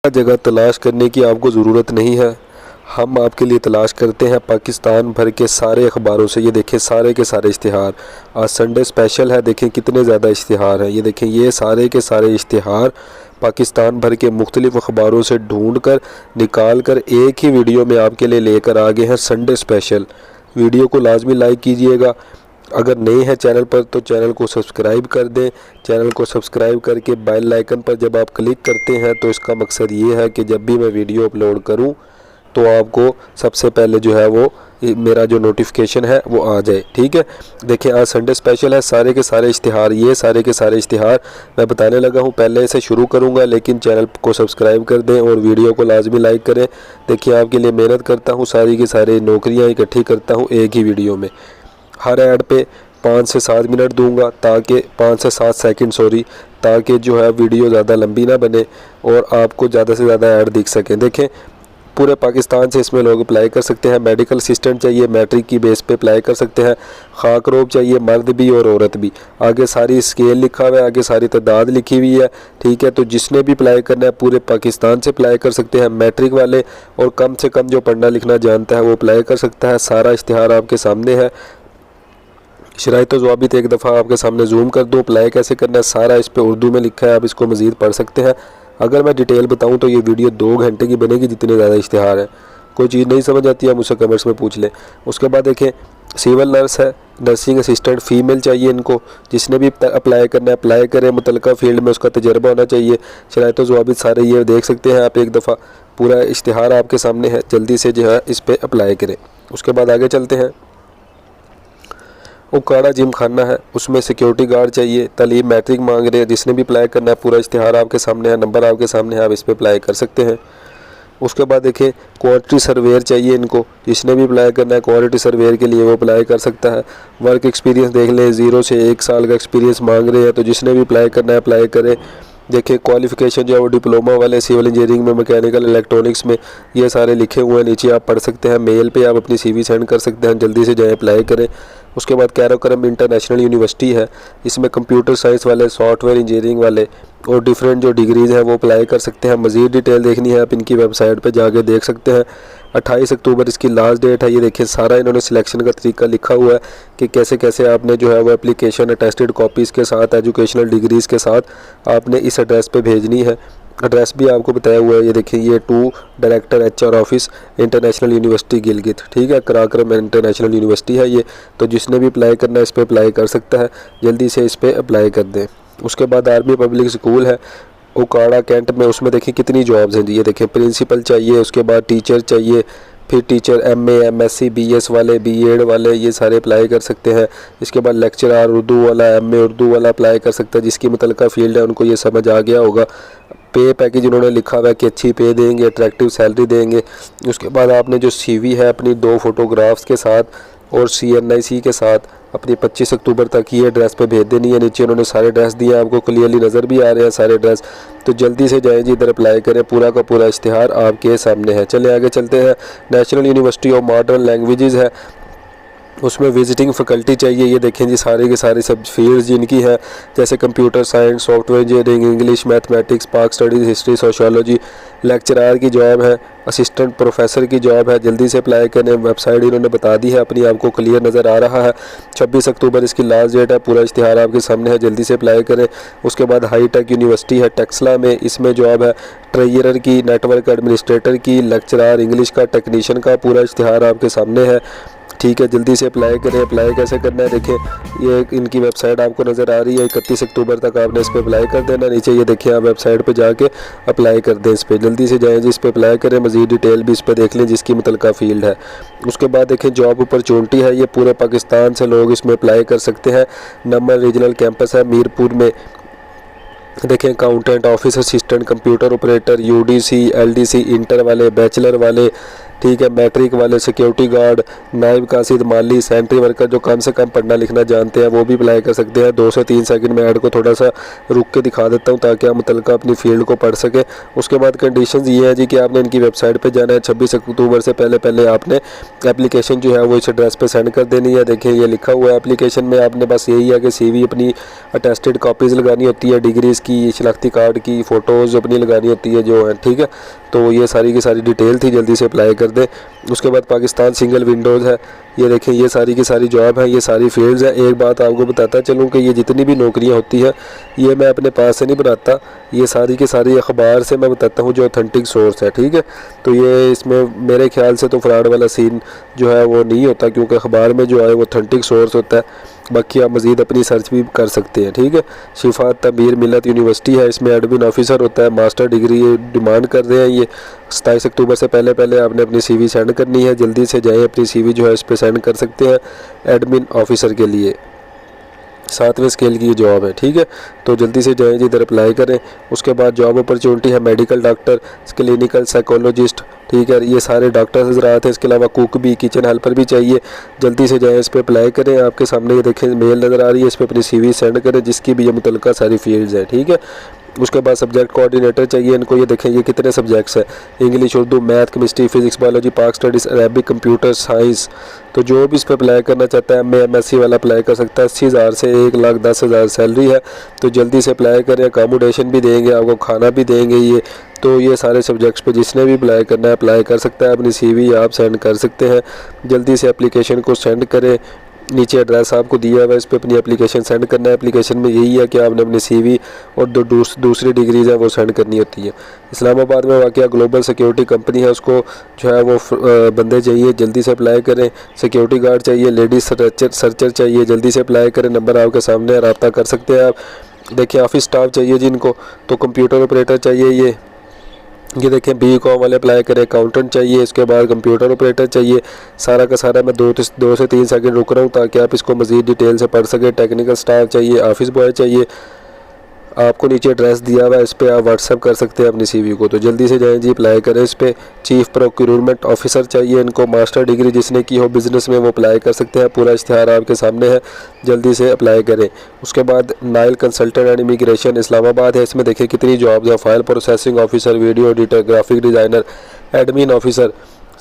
जगह तलाश करने की आपको ज़रूरत नहीं है, हम आपके लिए तलाश करते हैं पाकिस्तान भर के सारे अखबारों से। ये देखें सारे के सारे इश्तिहार, आज संडे स्पेशल है, देखें कितने ज़्यादा इश्तिहार हैं। ये देखें ये सारे के सारे इश्तिहार पाकिस्तान भर के मुख्तलिफ़ अखबारों से ढूंढ कर निकाल कर एक ही वीडियो में आपके लिए लेकर आ गए हैं, संडे स्पेशल। वीडियो को लाजमी लाइक कीजिएगा, अगर नए हैं चैनल पर तो चैनल को सब्सक्राइब कर दें। चैनल को सब्सक्राइब करके बेल आइकन पर जब आप क्लिक करते हैं तो इसका मकसद ये है कि जब भी मैं वीडियो अपलोड करूं तो आपको सबसे पहले जो है वो मेरा जो नोटिफिकेशन है वो आ जाए। ठीक है, देखिए आज संडे स्पेशल है, सारे के सारे इश्तिहार, ये सारे के सारे इश्तिहार मैं बताने लगा हूँ। पहले से शुरू करूँगा, लेकिन चैनल को सब्सक्राइब कर दें और वीडियो को लाजमी लाइक करें। देखिए आपके लिए मेहनत करता हूँ, सारी की सारी नौकरियाँ इकट्ठी करता हूँ एक ही वीडियो में। हर ऐड पे 5 से 7 मिनट दूंगा, ताकि 5 से 7 सेकंड ताकि जो है वीडियो ज़्यादा लंबी ना बने और आपको ज़्यादा से ज़्यादा ऐड दिख सकें। देखें पूरे पाकिस्तान से इसमें लोग अप्लाई कर सकते हैं। मेडिकल असिस्टेंट चाहिए, मैट्रिक की बेस पे अप्लाई कर सकते हैं। खाकरोब चाहिए, मर्द भी और औरत भी। आगे सारी स्केल लिखा हुआ है, आगे सारी तादाद लिखी हुई है। ठीक है, तो जिसने भी अप्लाई करना है पूरे पाकिस्तान से अप्लाई कर सकते हैं। मैट्रिक वाले और कम से कम जो पढ़ना लिखना जानता है वो अप्लाई कर सकता है। सारा इश्तिहार आपके सामने है। शराइत ज़वाबित एक दफ़ा आपके सामने जूम कर दूँ, अप्लाई कैसे करना है सारा इस पर उर्दू में लिखा है, आप इसको मज़ीद पढ़ सकते हैं। अगर मैं डिटेल बताऊं तो ये वीडियो 2 घंटे की बनेगी, जितने ज़्यादा इश्तिहार है। कोई चीज़ नहीं समझ आती है मुझसे कमेंट्स में पूछ लें। उसके बाद देखें सिविल नर्स है, नर्सिंग असिस्टेंट फ़ीमेल चाहिए इनको। जिसने भी अप्लाई करना है अप्लाई करें, मुतलका फील्ड में उसका तजर्बा होना चाहिए। शराइत ज़वाबित सारे ये देख सकते हैं आप, एक दफ़ा पूरा इश्तिहार आपके सामने है, जल्दी से जो है इस पर अप्लाई करें। उसके बाद आगे चलते हैं। उकाड़ा जिम खाना है, उसमें सिक्योरिटी गार्ड चाहिए। तालीम मैट्रिक मांग रहे हैं, जिसने भी अप्लाई करना है पूरा इश्तिहार आपके सामने है, नंबर आपके सामने है, आप इस पर अप्लाई कर सकते हैं। उसके बाद देखें क्वालिटी सर्वेयर चाहिए इनको, जिसने भी अप्लाई करना है क्वालिटी सर्वेयर के लिए वो अप्लाई कर सकता है। वर्क एक्सपीरियंस देख लें, 0 से 1 साल का एक्सपीरियंस मांग रहे हैं, तो जिसने भी अप्लाई करना है अप्लाई करें। देखिए क्वालिफ़िकेशन जो है वो डिप्लोमा वाले सिविल इंजीनियरिंग में, मैकेनिकल इलेक्ट्रॉनिक्स में, ये सारे लिखे हुए हैं नीचे, आप पढ़ सकते हैं। मेल पे आप अपनी CV सेंड कर सकते हैं, जल्दी से जाए अप्लाई करें। उसके बाद कैरोकरम इंटरनेशनल यूनिवर्सिटी है, इसमें कंप्यूटर साइंस वाले, सॉफ्टवेयर इंजीनियरिंग वाले और डिफरेंट जो डिग्रीज़ हैं वो अप्लाई कर सकते हैं। मज़ीद डिटेल देखनी है आप इनकी वेबसाइट पर जाके देख सकते हैं। 28 अक्टूबर इसकी लास्ट डेट है। ये देखिए सारा इन्होंने सिलेक्शन का तरीका लिखा हुआ है कि कैसे कैसे आपने जो है वो एप्लीकेशन अटेस्टेड कॉपीज़ के साथ, एजुकेशनल डिग्रीज़ के साथ आपने इस एड्रेस पे भेजनी है। एड्रेस भी आपको बताया हुआ है, ये देखिए ये 2 director HR office, international university Gilgit. ठीक है, कराक्रम इंटरनेशनल यूनिवर्सिटी है ये। तो जिसने भी अप्लाई करना है इस पर अप्लाई कर सकता है, जल्दी से इस पर अप्लाई कर दें। उसके बाद आर्मी पब्लिक स्कूल है उकाड़ा कैंट में, उसमें देखिए कितनी जॉब्स हैं जी। ये देखें प्रिंसिपल चाहिए, उसके बाद टीचर चाहिए, फिर टीचर MA MSc BS वाले, B.Ed वाले, ये सारे अप्लाई कर सकते हैं। इसके बाद लेक्चरार उर्दू वाला, MA उर्दू वाला अप्लाई कर सकता है। जिसकी मुतलका फील्ड है उनको ये समझ आ गया होगा। पे पैकेज उन्होंने लिखा हुआ है कि अच्छी पे देंगे, अट्रैक्टिव सैलरी देंगे। उसके बाद आपने जो CV है अपनी 2 फोटोग्राफ्स के साथ और CNIC के साथ अपनी 25 अक्टूबर तक ये एड्रेस पे भेज देनी है। नीचे उन्होंने सारे एड्रेस दिए, आपको क्लियरली नज़र भी आ रहे हैं सारे एड्रेस। तो जल्दी से जाएं जी, इधर अप्लाई करें, पूरा का पूरा इश्तिहार आपके सामने है। चलिए आगे चलते हैं। National university of modern languages है, उसमें विजिटिंग फैकल्टी चाहिए। ये देखें जी सारे के सारे सब फील्ड्स जिनकी है, जैसे computer science, software engineering, English, mathematics, पाक स्टडीज़, हिस्ट्री, सोशियोलॉजी। लेक्चरार की जॉब है, असिस्टेंट प्रोफेसर की जॉब है, जल्दी से अप्लाई करें। वेबसाइट इन्होंने बता दी है अपनी, आपको क्लियर नज़र आ रहा है। 26 अक्टूबर इसकी लास्ट डेट है, पूरा इश्तिहार आपके सामने है, जल्दी से अप्लाई करें। उसके बाद हाई टेक यूनिवर्सिटी है टेक्सला में, इसमें जॉब है ट्रेजरर की, नेटवर्क एडमिनिस्ट्रेटर की, लेक्चरार इंग्लिश का, टेक्नीशियन का, पूरा इश्तिहार आपके सामने है। ठीक है, जल्दी से अप्लाई करें। अप्लाई कैसे करना है देखें, ये इनकी वेबसाइट आपको नज़र आ रही है। 31 अक्टूबर तक आपने इस पर अप्लाई कर देना। नीचे ये देखिए आप वेबसाइट पे जाके अप्लाई कर दें, इस पर जल्दी से जाएं जी, इस पर अप्लाई करें। मज़ीद डिटेल भी इस पर देख लें जिसकी मुतलका फील्ड है। उसके बाद देखें जॉब अपॉर्चुनिटी है, ये पूरे पाकिस्तान से लोग इसमें अप्लाई कर सकते हैं। नंबर रीजनल कैंपस है मीरपुर में। देखें accountant, office assistant, computer operator, UDC LDC, inter वाले, बैचलर वाले, ठीक है। मैट्रिक वाले, सिक्योरिटी गार्ड, नायब कासिद, माली, सेंट्री वर्कर जो कम से कम पढ़ना लिखना जानते हैं वो भी अप्लाई कर सकते हैं। 2 से 3 सेकंड में ऐड को थोड़ा सा रुक के दिखा देता हूँ ताकि आप मुतलका अपनी फील्ड को पढ़ सके। उसके बाद कंडीशंस ये है जी कि आपने इनकी वेबसाइट पे जाना है। 26 अक्टूबर से पहले आपने एप्लीकेशन जो है वो इस एड्रेस पे सेंड कर देनी है। देखिए ये लिखा हुआ है एप्लीकेशन में, आपने बस यही है कि CV अपनी अटेस्टेड कॉपीज़ लगानी होती है, डिग्रीज़ की, शनाख्ती कार्ड की फ़ोटोज़ अपनी लगानी होती है जो है, ठीक है। तो ये सारी की सारी डिटेल थी, जल्दी से अप्लाई कर दें। उसके बाद पाकिस्तान सिंगल विंडोज़ है, ये देखें ये सारी की सारी जॉब है, ये सारी फील्ड्स हैं। एक बात आपको बताता चलूँ कि ये जितनी भी नौकरियां होती हैं ये मैं अपने पास से नहीं बनाता, ये सारी की सारी अखबार से मैं बताता हूँ जो ऑथेंटिक सोर्स है, ठीक है। तो ये इसमें मेरे ख्याल से तो फ्रॉड वाला सीन जो है वो नहीं होता, क्योंकि अखबार में जो है वो ऑथेंटिक सोर्स होता है। बाकी आप मज़ीद अपनी सर्च भी कर सकते हैं, ठीक है। शिफा तमीर मिलत यूनिवर्सिटी है, इसमें एडमिन ऑफिसर होता है, मास्टर डिग्री डिमांड कर रहे हैं। ये 27 अक्टूबर से पहले आपने अपनी CV सेंड करनी है। जल्दी से जाएँ, अपनी CV जो है इस पर सेंड कर सकते हैं एडमिन ऑफिसर के लिए। 7वें स्केल की ये जॉब है, ठीक है। तो जल्दी से जाएँ जी, इधर अप्लाई करें। उसके बाद जॉब अपॉर्चुनिटी है मेडिकल डॉक्टर, क्लिनिकल साइकोलॉजिस्ट, ठीक है। ये सारे डॉक्टर्स हज़रात हैं। इसके अलावा कुक भी, किचन हेल्पर भी चाहिए। जल्दी से जाएँ, इस पर अप्लाई करें। आपके सामने ये देखें मेल नज़र आ रही है, इस पर अपनी CV सेंड करें जिसकी भी ये मुतल्लिका सारी फील्ड्स हैं, ठीक है। उसके बाद सब्जेक्ट कोऑर्डिनेटर चाहिए इनको। ये देखें ये कितने सब्जेक्ट्स हैं, English, Urdu, math, chemistry, physics, biology, पाक स्टडीज़, अरबिक, कंप्यूटर साइंस। तो जो भी इस पर अप्लाई करना चाहता है MSc वाला अप्लाई कर सकता है। 80,000 से 1,10,000 सैलरी है। तो जल्दी से अप्लाई करें, अकामोडेशन भी देंगे आपको, खाना भी देंगे ये। तो ये सारे सब्जेक्ट्स पे जिसने भी अप्लाई करना है अप्लाई कर सकता है। अपनी CV आप सेंड कर सकते हैं। जल्दी से एप्लीकेशन को सेंड करें, नीचे एड्रेस आपको दिया हुआ है, इस पर अपनी एप्लीकेशन सेंड करना है। एप्लीकेशन में यही है कि आपने अपनी CV और दूसरी डिग्रीज है वो सेंड करनी होती है। इस्लामाबाद में वाक़या ग्लोबल सिक्योरिटी कंपनी है, उसको जो है वो बंदे चाहिए, जल्दी से अप्लाई करें। सिक्योरिटी गार्ड चाहिए, लेडीज़ सर्चर चाहिए, जल्दी से अप्लाई करें। नंबर आपके सामने रब्ता कर सकते हैं आप। देखिए ऑफिस स्टाफ चाहिए जिनको, तो कंप्यूटर ऑपरेटर चाहिए। ये देखें BCom वाले अप्लाई करें। अकाउंटेंट चाहिए, इसके बाद कंप्यूटर ऑपरेटर चाहिए। सारा का सारा मैं 2 से 3 सेकंड रुक रहा हूँ ताकि आप इसको मज़ीद डिटेल से पढ़ सकें। टेक्निकल स्टाफ चाहिए, ऑफिस बॉय चाहिए। आपको नीचे एड्रेस दिया हुआ है, इस पर आप व्हाट्सअप कर सकते हैं अपनी CV को। तो जल्दी से जाएं जी, अप्लाई करें इस पर। चीफ प्रोक्यूरमेंट ऑफिसर चाहिए इनको, मास्टर डिग्री जिसने की हो बिज़नेस में वो अप्लाई कर सकते हैं। पूरा इश्तिहार आपके सामने है, जल्दी से अप्लाई करें। उसके बाद Nile consultant and immigration Islamabad है, इसमें देखिए कितनी जॉब्स हैं। File processing officer, video editor, graphic designer, admin officer.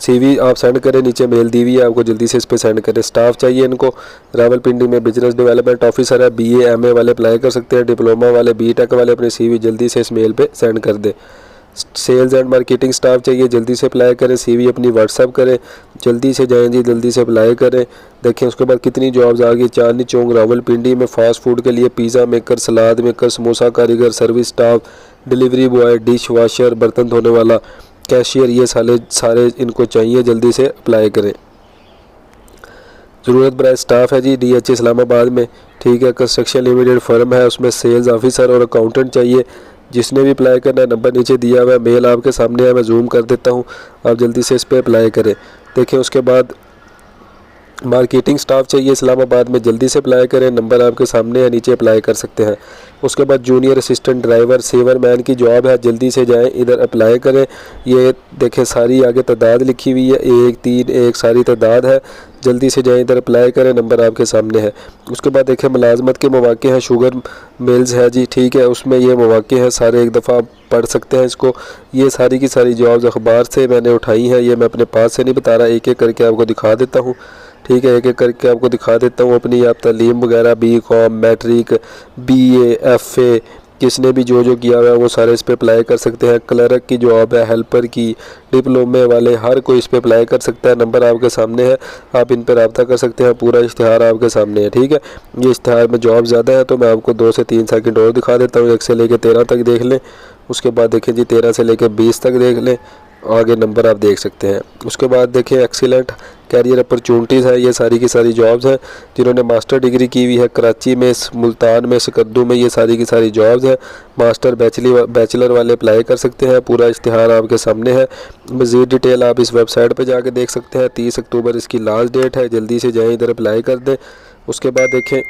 CV आप सेंड करें, नीचे मेल दी हुई है आपको, जल्दी से इस पर सेंड करें। स्टाफ चाहिए इनको। रावलपिंडी में बिजनेस डेवलपमेंट ऑफिसर है, BA MA वाले अप्लाई कर सकते हैं। डिप्लोमा वाले, BTech वाले अपनी CV जल्दी से इस मेल पे सेंड कर दें। सेल्स एंड मार्केटिंग स्टाफ चाहिए, जल्दी से अप्लाई करें। CV अपनी व्हाट्सअप करें, जल्दी से जाएँ जी, जल्दी से अप्लाई करें। देखें उसके बाद कितनी जॉब्स आ गई। चांदनी चौक रावलपिंडी में फास्ट फूड के लिए पिज़्ज़ा मेकर, सलाद मेकर, समोसा कारीगर, service staff, delivery boy, dish washer, बर्तन धोने वाला, कैशियर, ये सारे इनको चाहिए, जल्दी से अप्लाई करें। ज़रूरत बराए स्टाफ है जी DH इस्लामाबाद में, ठीक है। कंस्ट्रक्शन लिमिटेड फर्म है, उसमें सेल्स ऑफिसर और अकाउंटेंट चाहिए। जिसने भी अप्लाई करना है नंबर नीचे दिया हुआ है, मेल आपके सामने है, मैं जूम कर देता हूँ, आप जल्दी से इस पर अप्लाई करें। देखें उसके बाद मार्केटिंग स्टाफ चाहिए इस्लामाबाद में, जल्दी से अप्लाई करें। नंबर आपके सामने है, नीचे अप्लाई कर सकते हैं। उसके बाद junior assistant driver, sewer man की जॉब है, जल्दी से जाएं, इधर अप्लाई करें। ये देखें सारी आगे तादाद लिखी हुई है, 1 3 1 सारी तादाद है। जल्दी से जाएं, इधर अप्लाई करें, नंबर आपके सामने है। उसके बाद देखें मुलाजमत के मौके हैं, शुगर मिल्स है जी, ठीक है, उसमें ये मौके हैं सारे, एक दफ़ा पढ़ सकते हैं इसको। ये सारी की सारी जॉब्स अखबार से मैंने उठाई हैं, ये मैं अपने पास से नहीं बता रहा, एक एक करके आपको दिखा देता हूँ, ठीक है। एक एक करके आपको दिखा देता हूँ। अपनी आप तालीम वगैरह BCom, मैट्रिक, BA, FA, किसने भी जो किया हुआ है वो सारे इस पर अप्लाई कर सकते हैं। क्लर्क की जॉब है, हेल्पर की, डिप्लोमे वाले, हर कोई इस पर अप्लाई कर सकता है। नंबर आपके सामने है, आप इन पर रब्ता कर सकते हैं। पूरा इश्तिहार आपके सामने है, ठीक है। ये इश्तिहार में जॉब ज़्यादा है तो मैं आपको 2 से 3 सेकंड और दिखा देता हूँ। 1 से लेकर 13 तक देख लें, उसके बाद देखें जी 13 से लेकर 20 तक देख लें, आगे नंबर आप देख सकते हैं। उसके बाद देखें एक्सीलेंट कैरियर अपॉर्चुनिटीज़ है, ये सारी की सारी जॉब्स हैं। जिन्होंने मास्टर डिग्री की हुई है कराची में, मुल्तान में, सकद्दू में, ये सारी की सारी जॉब्स हैं। मास्टर बैचलर वाले अप्लाई कर सकते हैं। पूरा इश्तिहार आपके सामने है, मज़ीद डिटेल आप इस वेबसाइट पर जाके देख सकते हैं। 30 अक्टूबर इसकी लास्ट डेट है, जल्दी से जाएँ, इधर अप्लाई कर दें। उसके बाद देखें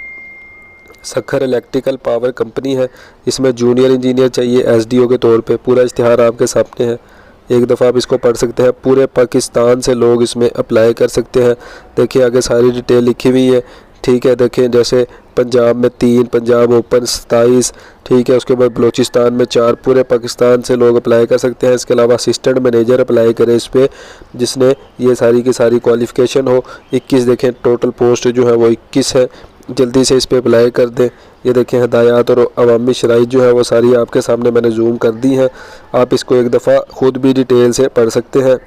सखर इलेक्ट्रिकल पावर कंपनी है, इसमें जूनियर इंजीनियर चाहिए SDO के तौर पे। पूरा इश्तिहार आपके सामने है, एक दफ़ा आप इसको पढ़ सकते हैं। पूरे पाकिस्तान से लोग इसमें अप्लाई कर सकते हैं। देखिए आगे सारी डिटेल लिखी हुई है, ठीक है। देखें जैसे पंजाब में 3, पंजाब ओपन 27, ठीक है। उसके बाद बलूचिस्तान में 4, पूरे पाकिस्तान से लोग अप्लाई कर सकते हैं। इसके अलावा असिस्टेंट मैनेजर अप्लाई करें इस पर, जिसने ये सारी की सारी क्वालिफ़िकेशन हो। 21 देखें टोटल पोस्ट जो है वो 21 है। जल्दी से इस पर अप्लाई कर दें। ये देखें हदायत और अवामी शराइत जो है वो सारी आपके सामने मैंने जूम कर दी हैं। आप इसको एक दफ़ा ख़ुद भी डिटेल से पढ़ सकते हैं।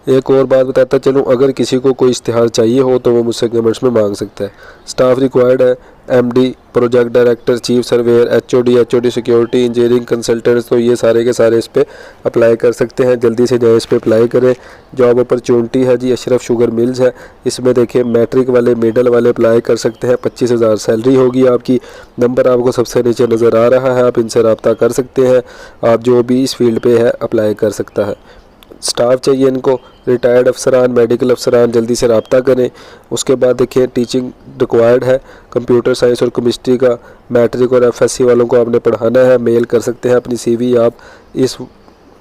एक और बात बताता चलूँ, अगर किसी को कोई इश्तिहार चाहिए हो तो वो मुझसे कमेंट्स में मांग सकता है। स्टाफ रिक्वायर्ड है MD, project director, chief surveyor, HOD security, engineering consultants, तो ये सारे के सारे इस पर अप्लाई कर सकते हैं। जल्दी से जाए इस पर अप्लाई करें। जॉब अपॉर्चुनिटी है जी अशरफ शुगर मिल्स है। इसमें देखिए मैट्रिक वाले, मिडल वाले अप्लाई कर सकते हैं। 25,000 सैलरी होगी आपकी। नंबर आपको सबसे नीचे नज़र आ रहा है, आप इनसे रब्ता कर सकते हैं। आप जो भी इस फील्ड पे है अप्लाई कर सकता है। स्टाफ चाहिए इनको, रिटायर्ड अफसरान, मेडिकल अफसरान, जल्दी से रब्ता करें। उसके बाद देखिए टीचिंग रिक्वायर्ड है, कंप्यूटर साइंस और केमिस्ट्री का मैट्रिक और एफएससी वालों को आपने पढ़ाना है। मेल कर सकते हैं अपनी सीवी आप इस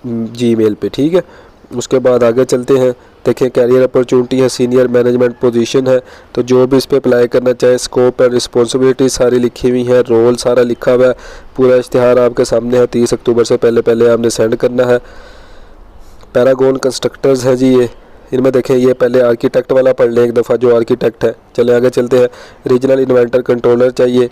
जीमेल पे, ठीक है। उसके बाद आगे चलते हैं। देखिए कैरियर अपॉर्चुनिटी है, सीनियर मैनेजमेंट पोजीशन है, तो जो भी इस पर अप्लाई करना चाहे, स्कोप एंड रिस्पॉन्सिबिलिटी सारी लिखी हुई है, रोल सारा लिखा हुआ है। पूरा इश्तिहार आपके सामने है। 30 अक्टूबर से पहले आपने सेंड करना है। पैरागोन कंस्ट्रक्टर्स है जी ये, इनमें देखें ये पहले आर्किटेक्ट वाला पढ़ लें एक दफ़ा जो आर्किटेक्ट है। चले आगे चलते हैं। रीजनल इन्वेंटर कंट्रोलर चाहिए,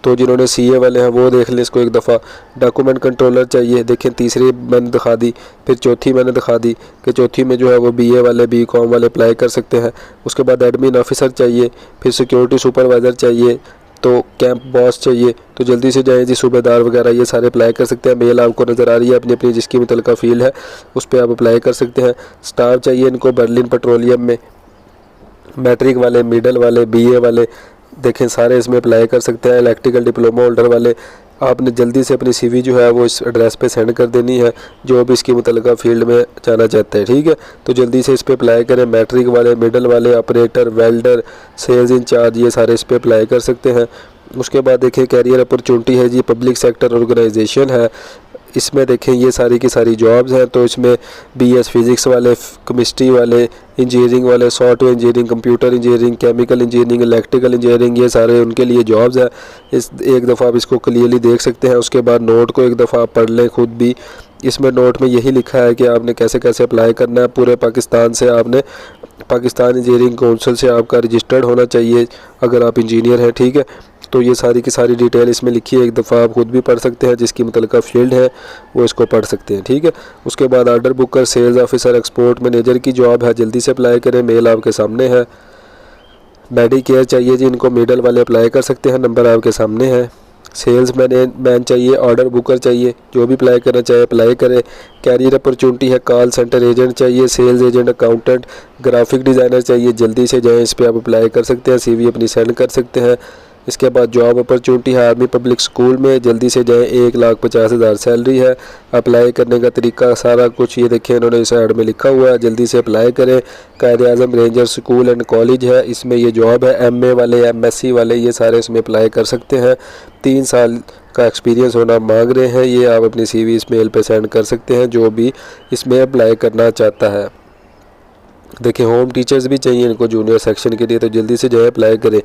तो जिन्होंने सीए वाले हैं वो देख लें इसको एक दफ़ा। डॉक्यूमेंट कंट्रोलर चाहिए, देखें तीसरी मैंने दिखा दी, फिर चौथी मैंने दिखा दी कि चौथी में जो है वो बीए वाले, बीकॉम वाले अप्लाई कर सकते हैं। उसके बाद एडमिन ऑफिसर चाहिए, फिर सिक्योरिटी सुपरवाइज़र चाहिए, तो कैंप बॉस चाहिए। तो जल्दी से जाएं जी, सूबेदार वगैरह ये सारे अप्लाई कर सकते हैं। मेल आपको नज़र आ रही है अपनी अपनी जिसकी मुतलका फील्ड है उस पर आप अप्लाई कर सकते हैं। स्टाफ चाहिए इनको बर्लिन पेट्रोलियम में, मैट्रिक वाले, मिडल वाले, बीए वाले, देखें सारे इसमें अप्लाई कर सकते हैं। इलेक्ट्रिकल डिप्लोमा होल्डर वाले, आपने जल्दी से अपनी सीवी जो है वो इस एड्रेस पे सेंड कर देनी है जो भी इसकी मुतलका फील्ड में जाना चाहते हैं, ठीक है। तो जल्दी से इस पर अप्लाई करें। मैट्रिक वाले, मिडल वाले, ऑपरेटर, वेल्डर, सेल्स इंचार्ज, ये सारे इस पर अप्लाई कर सकते हैं। उसके बाद देखिए कैरियर अपॉर्चुनिटी है जी पब्लिक सेक्टर ऑर्गेनाइजेशन है। इसमें देखें ये सारी की सारी जॉब्स हैं, तो इसमें बीएस फिज़िक्स वाले, केमिस्ट्री वाले, इंजीनियरिंग वाले, software engineering, computer engineering, chemical engineering, electrical engineering, ये सारे उनके लिए जॉब्स हैं। इस एक दफ़ा आप इसको क्लियरली देख सकते हैं। उसके बाद नोट को एक दफ़ा आप पढ़ लें खुद भी। इसमें नोट में यही लिखा है कि आपने कैसे कैसे अप्लाई करना है। पूरे पाकिस्तान से आपने, पाकिस्तान इंजीनियरिंग काउंसिल से आपका रजिस्टर्ड होना चाहिए अगर आप इंजीनियर हैं, ठीक है। तो ये सारी की सारी डिटेल इसमें लिखी है, एक दफ़ा आप खुद भी पढ़ सकते हैं। जिसकी मुतलका फील्ड है वो इसको पढ़ सकते हैं, ठीक है। उसके बाद order booker, sales officer, export manager की जॉब है, जल्दी से अप्लाई करें। मेल आपके सामने है। मेडिकेयर चाहिए जी इनको, मिडल वाले अप्लाई कर सकते हैं, नंबर आपके सामने है। सेल्स मैन चाहिए, ऑर्डर बुकर चाहिए, जो भी अप्लाई करना चाहे अप्लाई करें। कैरियर अपॉर्चुनिटी है, कॉल सेंटर एजेंट चाहिए, sales agent, accountant, graphic designer चाहिए, जल्दी से जाएँ इस पर आप अप्लाई कर सकते हैं। सीवी अपनी सेंड कर सकते हैं। इसके बाद जॉब अपॉर्चुनिटी है आर्मी पब्लिक स्कूल में, जल्दी से जाएं। 1,50,000 सैलरी है। अप्लाई करने का तरीका सारा कुछ ये देखें इन्होंने इस ऐड में लिखा हुआ है, जल्दी से अप्लाई करें। कायदे आज़म रेंजर स्कूल एंड कॉलेज है, इसमें ये जॉब है। एमए वाले, एमएससी वाले ये सारे इसमें अप्लाई कर सकते हैं। 3 साल का एक्सपीरियंस होना मांग रहे हैं। ये आप अपनी सीवी इस मेल पे सेंड कर सकते हैं जो भी इसमें अप्लाई करना चाहता है। देखिए होम टीचर्स भी चाहिए इनको जूनियर सेक्शन के लिए, तो जल्दी से जो है अप्लाई करें।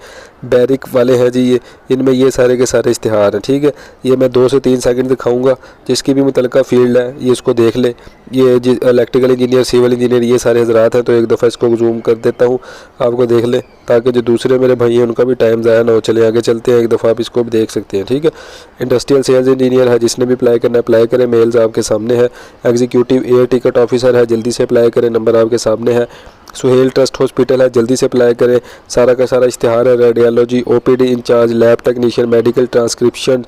बैरिक वाले हैं जी ये, इनमें ये सारे के सारे इश्तिहार हैं, ठीक है। ये मैं 2 से 3 सेकंड दिखाऊंगा, जिसकी भी मुतलका फील्ड है ये इसको देख ले। ये इलेक्ट्रिकल इंजीनियर, सिविल इंजीनियर, ये सारे हजरात हैं। तो एक दफ़ा इसको जूम कर देता हूँ, आपको देख ले, ताकि जो दूसरे मेरे भाई हैं उनका भी टाइम ज़ाया ना हो। चले आगे चलते हैं, एक दफ़ा आप इसको भी देख सकते हैं, ठीक है। इंडस्ट्रियल सेल्स इंजीनियर है, जिसने भी अप्लाई करना है अप्लाई करें, मेल्स आपके सामने है। एग्जीक्यूटिव एयर टिकट ऑफिसर है, जल्दी से अप्लाई करें, नंबर आपके सामने है। सुहेल ट्रस्ट हॉस्पिटल है, जल्दी से अप्लाई करें। सारा का सारा इश्तिहार है। Radiology, OPD incharge, lab technician, medical transcription,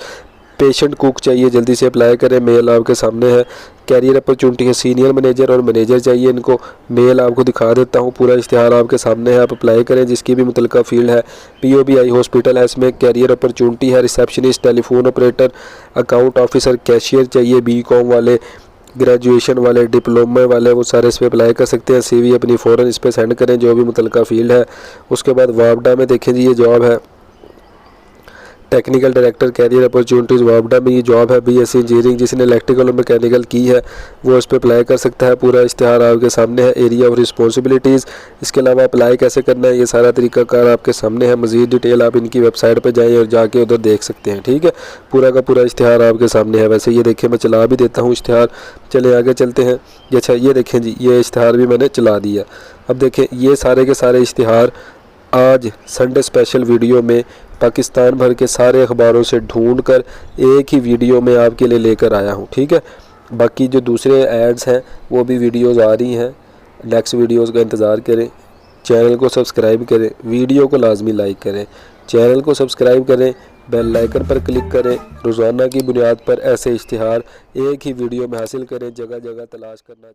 patient cook चाहिए, जल्दी से अप्लाई करें, मेल आपके सामने है। कैरियर अपॉर्चुनिटी है, सीनियर मैनेजर और मैनेजर चाहिए इनको, मेल आपको दिखा देता हूँ, पूरा इश्तिहार आपके सामने है, आप अप्लाई करें जिसकी भी मुतलका फील्ड है। पीओबीआई हॉस्पिटल है, इसमें कैरियर अपॉर्चुनिटी है। Receptionist, telephone operator, account officer, cashier चाहिए, बीकॉम वाले, ग्रेजुएशन वाले, डिप्लोमा वाले, वो सारे इस पर अप्लाई कर सकते हैं। सीवी अपनी फ़ौरन इस पर सेंड करें जो भी मुतलका फील्ड है। उसके बाद वापडा में देखें जी ये जॉब है, टेक्निकल डायरेक्टर कैरियर अपॉर्चुनिटीज़ वापडा में ये जॉब है। बीएससी इंजीनियरिंग जिसने इलेक्ट्रिकल और मैकेनिकल की है वो इस पर अप्लाई कर सकता है। पूरा इश्तिहार आपके सामने है। एरिया और रिस्पॉन्सिबिलिटीज़, इसके अलावा अप्लाई कैसे करना है ये सारा तरीकाकार आपके सामने है। मज़ीद डिटेल आप इनकी वेबसाइट पर जाएँ और जाके उधर देख सकते हैं। ठीक है, पूरा का पूरा इश्तिहार आपके सामने है। वैसे ये देखें, मैं चला भी देता हूँ इश्तिहार। चले आगे चलते हैं। अच्छा ये देखें जी, ये इश्तिहार भी मैंने चला दिया। अब देखें ये सारे के सारे इश्तिहार आज संडे स्पेशल वीडियो में पाकिस्तान भर के सारे अखबारों से ढूंढ कर एक ही वीडियो में आपके लिए लेकर आया हूँ। ठीक है, बाकी जो दूसरे एड्स हैं वो भी वीडियोस आ रही हैं। नेक्स्ट वीडियोस का इंतज़ार करें। चैनल को सब्सक्राइब करें, वीडियो को लाजमी लाइक करें, चैनल को सब्सक्राइब करें, बेल आइकन पर क्लिक करें। रोज़ाना की बुनियाद पर ऐसे इश्तिहार एक ही वीडियो में हासिल करें। जगह जगह तलाश करना।